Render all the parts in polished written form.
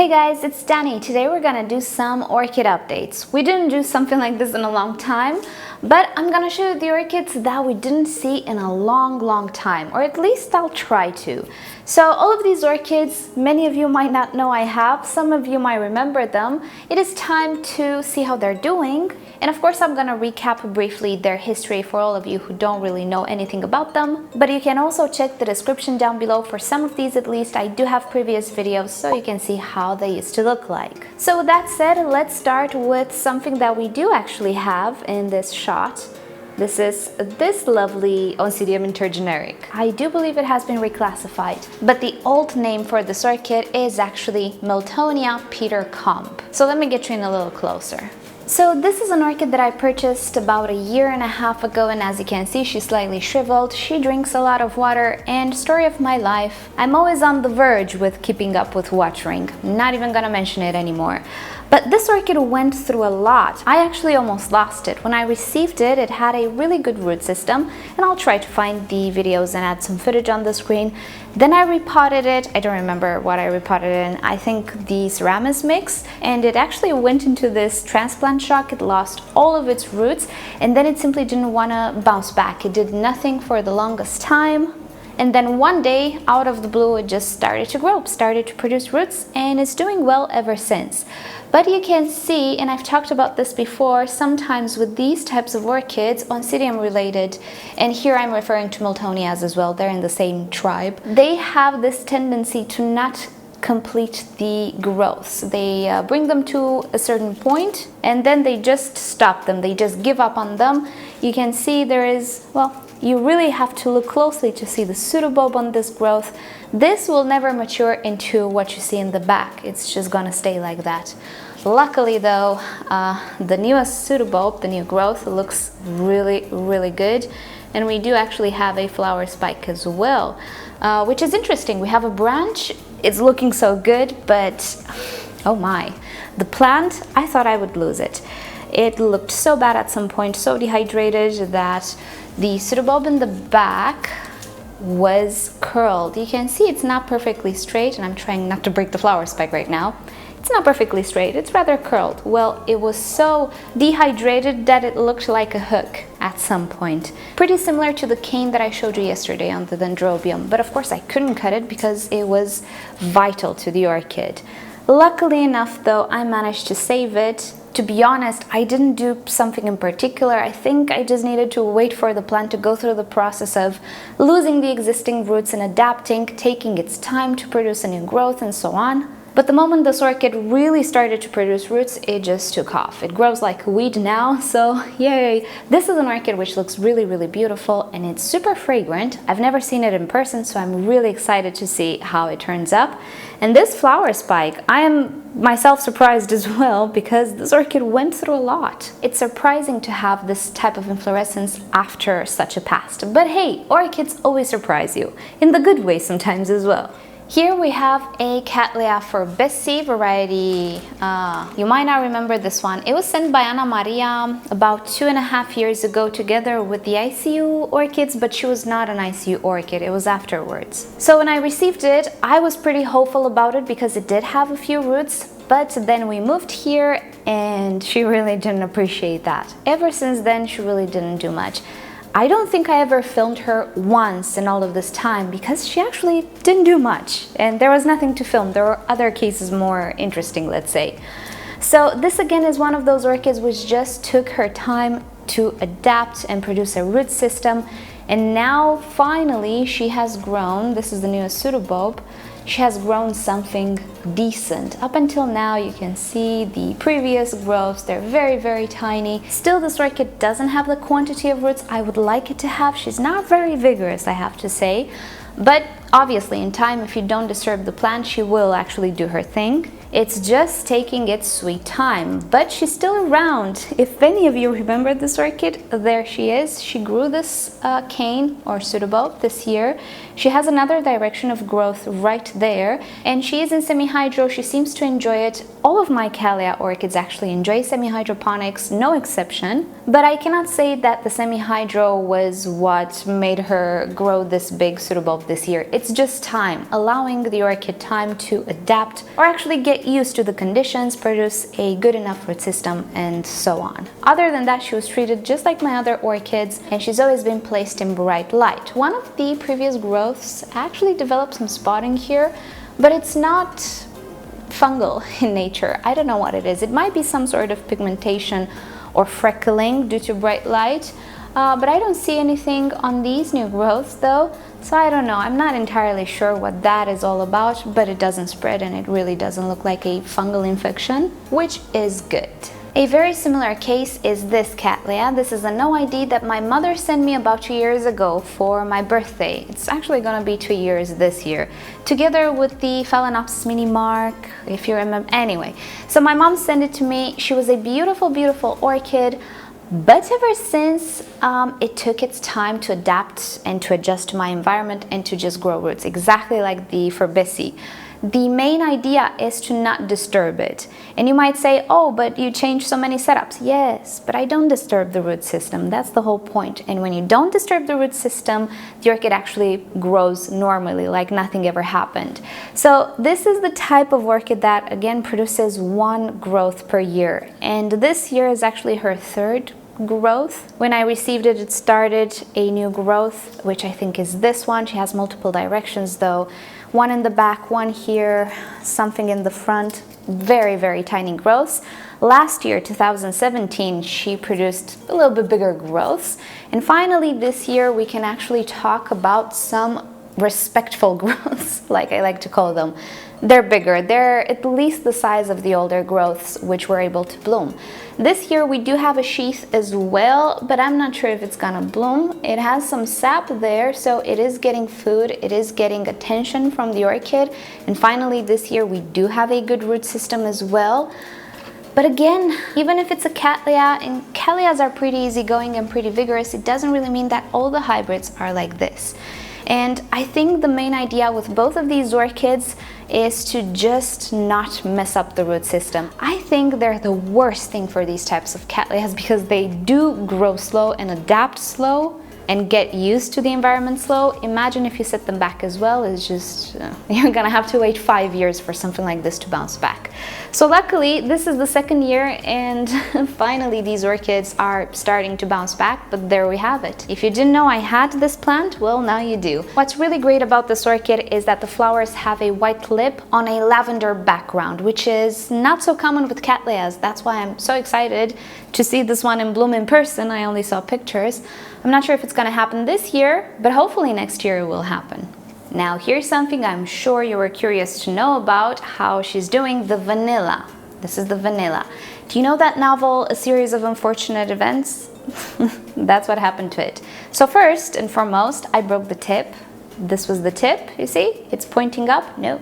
Hey guys, it's Danny. Today we're gonna do some orchid updates. We didn't do something like this in a long time, but I'm gonna show you the orchids that we didn't see in a long time, or at least I'll try to. So all of these orchids, many of you might not know I have, some of you might remember them. It is time to see how they're doing. And of course, I'm gonna recap briefly their history for all of you who don't really know anything about them. But you can also check the description down below for some of these at least. I do have previous videos so you can see how they used to look like. So with that said, let's start with something that we do actually have in this shot. This is this lovely Oncidium Intergeneric. I do believe it has been reclassified, but the old name for this orchid is actually Miltonia Peter Comp. So let me get you in a little closer. So this is an orchid that I purchased about a year and a half ago, and as you can see, she's slightly shriveled. She drinks a lot of water, and story of my life, I'm always on the verge with keeping up with watering. Not even gonna mention it anymore. But this orchid went through a lot. I actually almost lost it. When I received it, it had a really good root system, and I'll try to find the videos and add some footage on the screen. Then I repotted it. I don't remember what I repotted it in. I think the Ceramis mix, and it actually went into this transplant shock. It lost all of its roots, and then it simply didn't want to bounce back. It did nothing for the longest time. And then one day, out of the blue, it just started to grow, started to produce roots, and it's doing well ever since. But you can see, and I've talked about this before, sometimes with these types of orchids, Oncidium related, and here I'm referring to Miltonias as well, they're in the same tribe, they have this tendency to not complete the growths. They bring them to a certain point, and then they just stop them, they just give up on them. You can see there is, well, you really have to look closely to see the pseudobulb on this growth. This will never mature into what you see in the back. It's just gonna stay like that. Luckily though, the newest pseudobulb, the new growth, looks really good. And we do actually have a flower spike as well, which is interesting. We have a branch, it's looking so good, but oh my. The plant, I thought I would lose it. It looked so bad at some point, so dehydrated that the pseudobulb in the back was curled. You can see it's not perfectly straight, and I'm trying not to break the flower spike right now. It's not perfectly straight, it's rather curled. Well, it was so dehydrated that it looked like a hook at some point. Pretty similar to the cane that I showed you yesterday on the Dendrobium, but of course I couldn't cut it because it was vital to the orchid. Luckily enough though, I managed to save it. To be honest, I didn't do something in particular. I think I just needed to wait for the plant to go through the process of losing the existing roots and adapting, taking its time to produce a new growth and so on. But the moment this orchid really started to produce roots, it just took off. It grows like a weed now, so yay! This is an orchid which looks really beautiful, and it's super fragrant. I've never seen it in person, so I'm really excited to see how it turns up. And this flower spike, I am myself surprised as well, because this orchid went through a lot. It's surprising to have this type of inflorescence after such a past. But hey, orchids always surprise you, in the good way sometimes as well. Here we have a Cattleya forbesii variety. You might not remember this one. It was sent by Anna Maria about 2.5 years ago together with the ICU orchids, but she was not an ICU orchid, it was afterwards. So when I received it, I was pretty hopeful about it because it did have a few roots, but then we moved here and she really didn't appreciate that. Ever since then, she really didn't do much. I don't think I ever filmed her once in all of this time because she actually didn't do much and there was nothing to film. There were other cases more interesting, let's say. So this again is one of those orchids which just took her time to adapt and produce a root system, and now finally she has grown. This is the newest pseudobulb. She has grown something decent. Up until now, you can see the previous growths, they're very tiny. Still, this orchid doesn't have the quantity of roots I would like it to have. She's not very vigorous, I have to say. But obviously, in time, if you don't disturb the plant, she will actually do her thing. It's just taking its sweet time, but she's still around. If any of you remember this orchid, there she is. She grew this cane or pseudobulb this year. She has another direction of growth right there, and she is in semi-high semi-hydro, she seems to enjoy it. All of my Cattleya orchids actually enjoy semi-hydroponics, no exception. But I cannot say that the semi-hydro was what made her grow this big pseudobulb this year. It's just time, allowing the orchid time to adapt or actually get used to the conditions, produce a good enough root system, and so on. Other than that, she was treated just like my other orchids, and she's always been placed in bright light. One of the previous growths actually developed some spotting here, but it's not fungal in nature. I don't know what it is. It might be some sort of pigmentation or freckling due to bright light, but I don't see anything on these new growths though, so I don't know. I'm not entirely sure what that is all about, but it doesn't spread and it really doesn't look like a fungal infection, which is good. A very similar case is this Cattleya. This is a no ID that my mother sent me about 2 years ago for my birthday. It's actually gonna be 2 years this year, together with the Phalaenopsis mini mark, if you remember. Anyway, so my mom sent it to me. She was a beautiful, beautiful orchid, but ever since it took its time to adapt and to adjust to my environment and to just grow roots, exactly like the forbesii. The main idea is to not disturb it. And you might say, oh, but you changed so many setups. Yes, but I don't disturb the root system. That's the whole point. And when you don't disturb the root system, the orchid actually grows normally, like nothing ever happened. So this is the type of orchid that, again, produces one growth per year. And this year is actually her third growth. When I received it, it started a new growth, which I think is this one. She has multiple directions though. One in the back, one here, something in the front. Very, very tiny growths. Last year, 2017, she produced a little bit bigger growths. And finally, this year, we can actually talk about some respectful growths, like I like to call them. They're bigger. They're at least the size of the older growths which were able to bloom. This year we do have a sheath as well, but I'm not sure if it's gonna bloom. It has some sap there, so it is getting food, it is getting attention from the orchid. And finally this year we do have a good root system as well. But again, even if it's a Cattleya, and Cattleyas are pretty easygoing and pretty vigorous, it doesn't really mean that all the hybrids are like this. And I think the main idea with both of these orchids is to just not mess up the root system. I think they're the worst thing for these types of Cattleyas because they do grow slow and adapt slow and get used to the environment slow. Imagine if you set them back as well, it's just, you're gonna have to wait 5 years for something like this to bounce back. So luckily, this is the second year and finally these orchids are starting to bounce back, but there we have it. If you didn't know I had this plant, well, now you do. What's really great about this orchid is that the flowers have a white lip on a lavender background, which is not so common with Cattleyas. That's why I'm so excited to see this one in bloom in person. I only saw pictures. I'm not sure if it's gonna happen this year, but hopefully next year it will happen. Now here's something I'm sure you were curious to know about, how she's doing, the vanilla. This is the vanilla. Do you know that novel, A Series of Unfortunate Events? That's what happened to it. So first and foremost, I broke the tip. This was the tip, you see? It's pointing up. No,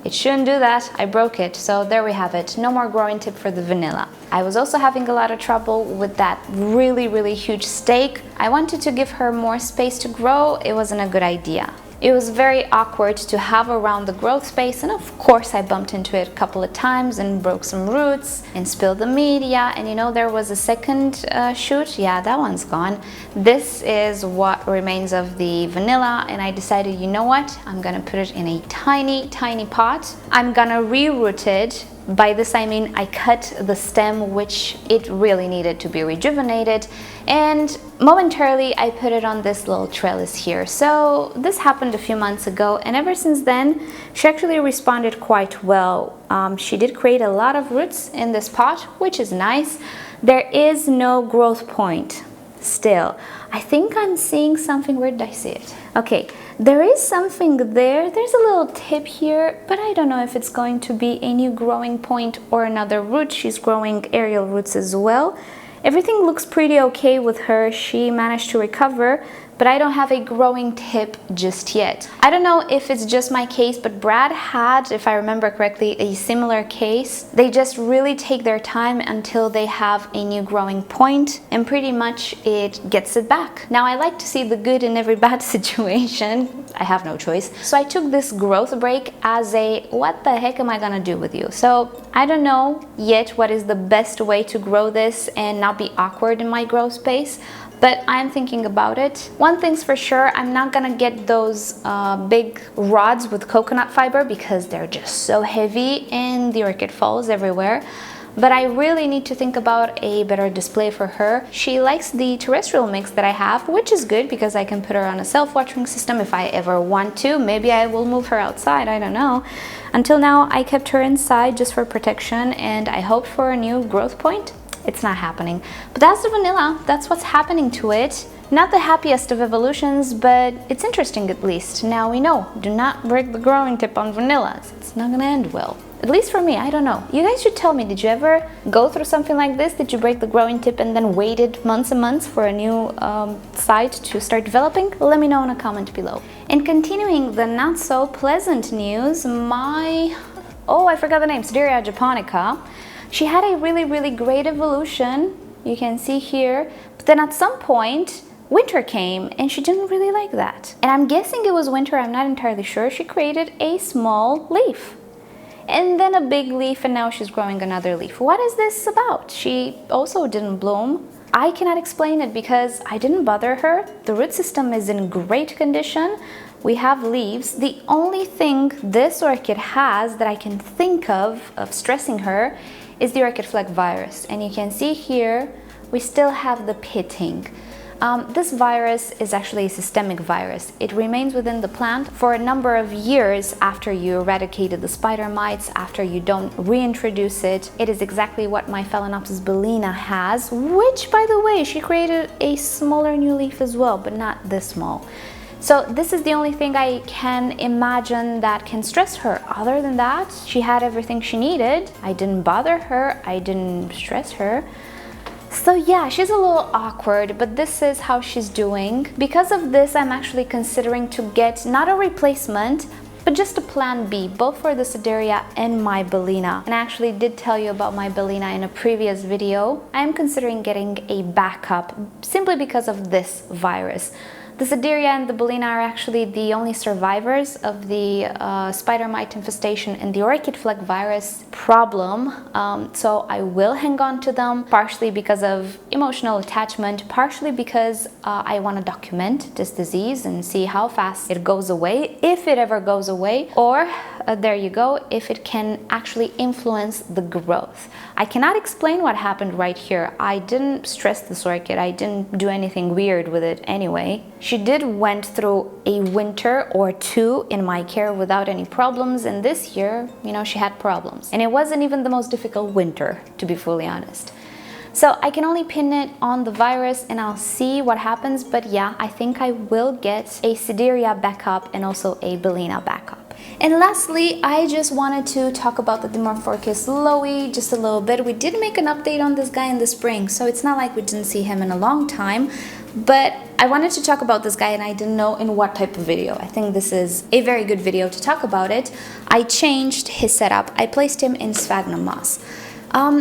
it shouldn't do that. I broke it. So there we have it. No more growing tip for the vanilla. I was also having a lot of trouble with that really, really huge stake. I wanted to give her more space to grow. It wasn't a good idea. It was very awkward to have around the growth space, and of course I bumped into it a couple of times and broke some roots and spilled the media. And you know, there was a second shoot. Yeah, that one's gone. This is what remains of the vanilla, and I decided, you know what, I'm gonna put it in a tiny, tiny pot. I'm gonna reroot it. By this I mean I cut the stem, which it really needed to be rejuvenated, and momentarily I put it on this little trellis here. So this happened a few months ago, and ever since then she actually responded quite well. She did create a lot of roots in this pot, which is nice. There is no growth point still. I think I'm seeing something. Where did I see it? Okay, there is something there. There's a little tip here, but I don't know if it's going to be a new growing point or another root. She's growing aerial roots as well. Everything looks pretty okay with her. She managed to recover, but I don't have a growing tip just yet. I don't know if it's just my case, but Brad had, if I remember correctly, a similar case. They just really take their time until they have a new growing point, and pretty much it gets it back. Now, I like to see the good in every bad situation. I have no choice. So I took this growth break as a, what the heck am I gonna do with you? So I don't know yet what is the best way to grow this and not be awkward in my grow space, but I'm thinking about it. One thing's for sure, I'm not gonna get those big rods with coconut fiber because they're just so heavy and the orchid falls everywhere. But I really need to think about a better display for her. She likes the terrestrial mix that I have, which is good because I can put her on a self-watering system if I ever want to. Maybe I will move her outside, I don't know. Until now, I kept her inside just for protection, and I hoped for a new growth point. It's not happening. But that's the vanilla, that's what's happening to it. Not the happiest of evolutions, but it's interesting at least. Now we know, do not break the growing tip on vanillas. It's not gonna end well. At least for me, I don't know. You guys should tell me, did you ever go through something like this? Did you break the growing tip and then waited months and months for a new site to start developing? Let me know in a comment below. And continuing the not so pleasant news, I forgot the name, Sedirea japonica. She had a really great evolution, you can see here, but then at some point, winter came and she didn't really like that. And I'm guessing it was winter, I'm not entirely sure. She created a small leaf and then a big leaf, and now she's growing another leaf. What is this about? She also didn't bloom. I cannot explain it because I didn't bother her. The root system is in great condition. We have leaves. The only thing this orchid has that I can think of stressing her is the orchid flag virus. And you can see here, we still have the pitting. This virus is actually a systemic virus. It remains within the plant for a number of years after you eradicated the spider mites, after you don't reintroduce it. It is exactly what my Phalaenopsis bellina has, which, by the way, she created a smaller new leaf as well, but not this small. So this is the only thing I can imagine that can stress her. Other than that, she had everything she needed. I didn't bother her, I didn't stress her. So yeah, she's a little awkward, but this is how she's doing. Because of this, I'm actually considering to get not a replacement, but just a plan B, both for the Sedirea and my bellina. And I actually did tell you about my bellina in a previous video. I am considering getting a backup simply because of this virus. The Sedirea and the bellina are actually the only survivors of the spider mite infestation and the orchid flag virus problem. So I will hang on to them, partially because of emotional attachment, partially because I want to document this disease and see how fast it goes away, if it ever goes away, or there you go, if it can actually influence the growth. I cannot explain what happened right here. I didn't stress this orchid. I didn't do anything weird with it anyway. She did went through a winter or two in my care without any problems, and this year, you know, she had problems. And it wasn't even the most difficult winter, to be fully honest. So I can only pin it on the virus and I'll see what happens, but yeah, I think I will get a Sedirea backup and also a bellina backup. And lastly, I just wanted to talk about the Dimorphorchis lowi just a little bit. We did make an update on this guy in the spring, so it's not like we didn't see him in a long time, but I wanted to talk about this guy and I didn't know in what type of video. I think this is a very good video to talk about it. I changed his setup. I placed him in sphagnum moss.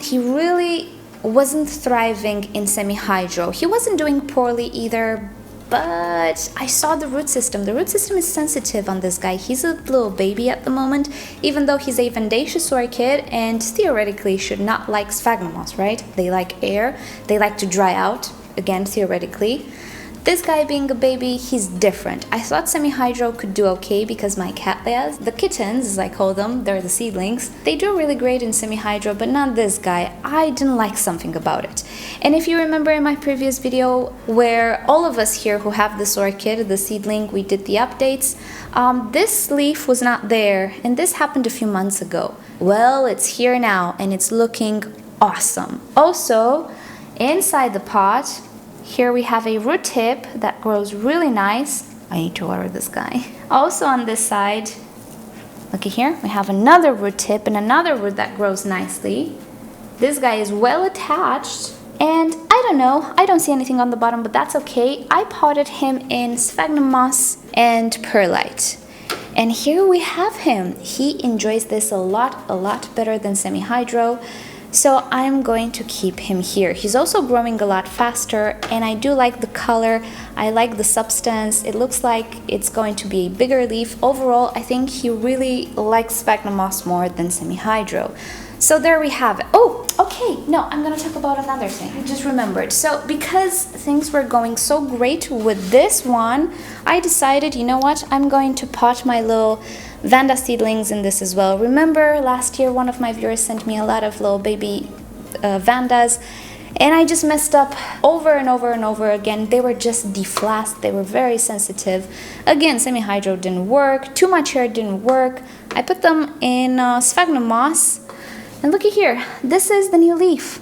He really wasn't thriving in semi-hydro. He wasn't doing poorly either, but I saw the root system. The root system is sensitive on this guy. He's a little baby at the moment, even though he's a Vandaceous orchid and theoretically should not like sphagnum moss, right? They like air, they like to dry out, again, theoretically. This guy being a baby, he's different. I thought semi-hydro could do okay because my Cattleyas, the kittens as I call them, they're the seedlings, they do really great in semi-hydro, but not this guy. I didn't like something about it. And if you remember in my previous video where all of us here who have this orchid, the seedling, we did the updates, this leaf was not there, and this happened a few months ago. Well, it's here now and it's looking awesome. Also, inside the pot, here we have a root tip that grows really nice. I need to water this guy. Also on this side, looky here, we have another root tip and another root that grows nicely. This guy is well attached, and I don't know, I don't see anything on the bottom, but that's okay. I potted him in sphagnum moss and perlite. And here we have him. He enjoys this a lot better than semi-hydro. So I'm going to keep him here. He's also growing a lot faster, and I do like the color. I like the substance. It looks like it's going to be a bigger leaf. Overall, I think he really likes sphagnum moss more than semi-hydro. So there we have it. Oh, okay, no, I'm gonna talk about another thing. I just remembered. So because things were going so great with this one, I decided, you know what, I'm going to pot my little Vanda seedlings in this as well. Remember last year one of my viewers sent me a lot of little baby Vandas, and I just messed up over and over again. They were just deflasked. They were very sensitive. Again, semi-hydro didn't work. Too much air didn't work. I put them in sphagnum moss. And looky here, this is the new leaf.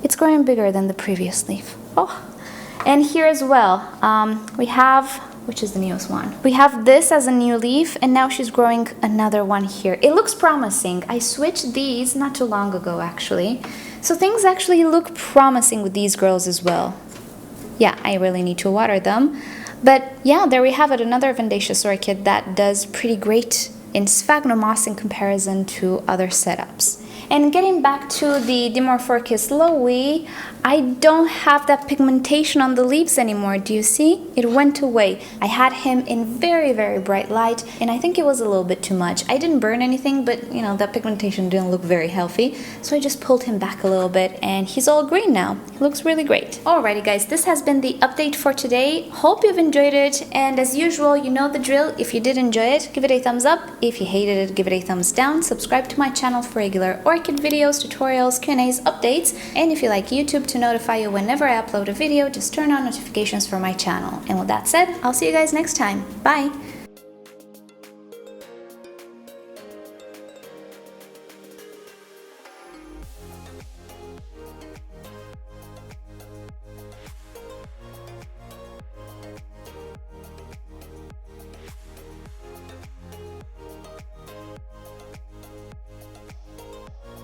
It's growing bigger than the previous leaf. Oh, and here as well, we have, which is the newest one? We have this as a new leaf, and now she's growing another one here. It looks promising. I switched these not too long ago, actually. So things actually look promising with these girls as well. Yeah, I really need to water them. But yeah, there we have it, another Vandaceous orchid that does pretty great in sphagnum moss in comparison to other setups. And getting back to the Dimorphorchis lowi, I don't have that pigmentation on the leaves anymore. Do you see? It went away. I had him in very bright light, and I think it was a little bit too much. I didn't burn anything, but you know, that pigmentation didn't look very healthy. So I just pulled him back a little bit, and he's all green now. He looks really great. Alrighty guys, this has been the update for today. Hope you've enjoyed it, and as usual, you know the drill. If you did enjoy it, give it a thumbs up. If you hated it, give it a thumbs down. Subscribe to my channel for regular orchid videos, tutorials, Q&As, updates, and if you like YouTube to notify you whenever I upload a video, just turn on notifications for my channel. And with that said, I'll see you guys next time. Bye!